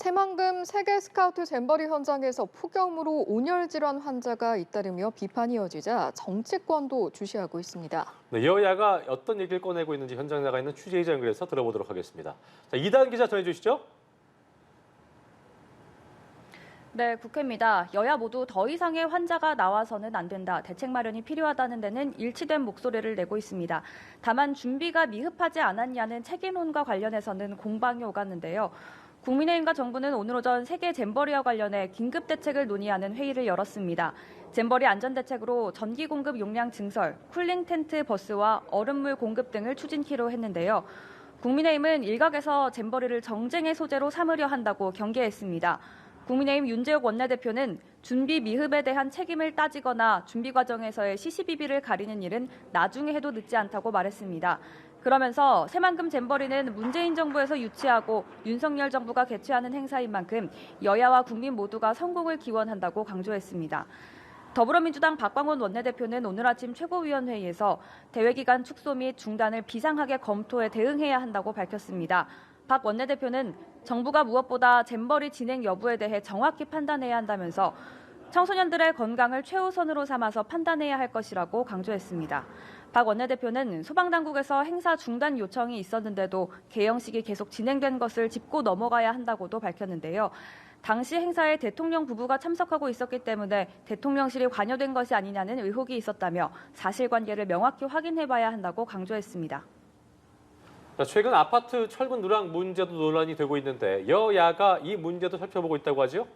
새만금 세계 스카우트 잼버리 현장에서 폭염으로 온열 질환 환자가 잇따르며 비판이 이어지자 정치권도 주시하고 있습니다. 네, 여야가 어떤 얘기를 꺼내고 있는지 현장 나가 있는 취재기자 연결해서 들어보도록 하겠습니다. 자, 이다은 기자 전해주시죠. 네, 국회입니다. 여야 모두 더 이상의 환자가 나와서는 안 된다. 대책 마련이 필요하다는 데는 일치된 목소리를 내고 있습니다. 다만 준비가 미흡하지 않았냐는 책임론과 관련해서는 공방이 오갔는데요. 국민의힘과 정부는 오늘 오전 세계 잼버리와 관련해 긴급 대책을 논의하는 회의를 열었습니다. 잼버리 안전대책으로 전기 공급 용량 증설, 쿨링 텐트 버스와 얼음물 공급 등을 추진키로 했는데요. 국민의힘은 일각에서 잼버리를 정쟁의 소재로 삼으려 한다고 경계했습니다. 국민의힘 윤재욱 원내대표는 준비 미흡에 대한 책임을 따지거나 준비 과정에서의 시시비비를 가리는 일은 나중에 해도 늦지 않다고 말했습니다. 그러면서 새만금 잼버리는 문재인 정부에서 유치하고 윤석열 정부가 개최하는 행사인 만큼 여야와 국민 모두가 성공을 기원한다고 강조했습니다. 더불어민주당 박광원 원내대표는 오늘 아침 최고위원회의에서 대회 기간 축소 및 중단을 비상하게 검토해 대응해야 한다고 밝혔습니다. 박 원내대표는 정부가 무엇보다 잼버리 진행 여부에 대해 정확히 판단해야 한다면서 청소년들의 건강을 최우선으로 삼아서 판단해야 할 것이라고 강조했습니다. 박 원내대표는 소방당국에서 행사 중단 요청이 있었는데도 개영식이 계속 진행된 것을 짚고 넘어가야 한다고도 밝혔는데요. 당시 행사에 대통령 부부가 참석하고 있었기 때문에 대통령실이 관여된 것이 아니냐는 의혹이 있었다며 사실관계를 명확히 확인해봐야 한다고 강조했습니다. 최근 아파트 철근 누락 문제도 논란이 되고 있는데 여야가 이 문제도 살펴보고 있다고 하죠?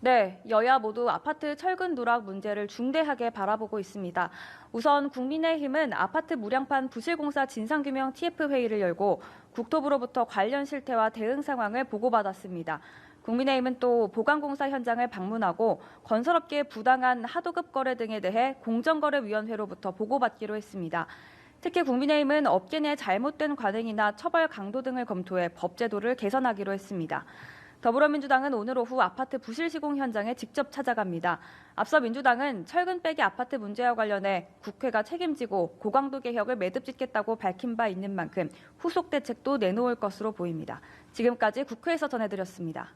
네, 여야 모두 아파트 철근 누락 문제를 중대하게 바라보고 있습니다. 우선 국민의힘은 아파트 무량판 부실공사 진상규명 TF회의를 열고 국토부로부터 관련 실태와 대응 상황을 보고받았습니다. 국민의힘은 또 보강공사 현장을 방문하고 건설업계의 부당한 하도급 거래 등에 대해 공정거래위원회로부터 보고받기로 했습니다. 특히 국민의힘은 업계 내 잘못된 관행이나 처벌 강도 등을 검토해 법제도를 개선하기로 했습니다. 더불어민주당은 오늘 오후 아파트 부실 시공 현장에 직접 찾아갑니다. 앞서 민주당은 철근 빼기 아파트 문제와 관련해 국회가 책임지고 고강도 개혁을 매듭짓겠다고 밝힌 바 있는 만큼 후속 대책도 내놓을 것으로 보입니다. 지금까지 국회에서 전해드렸습니다.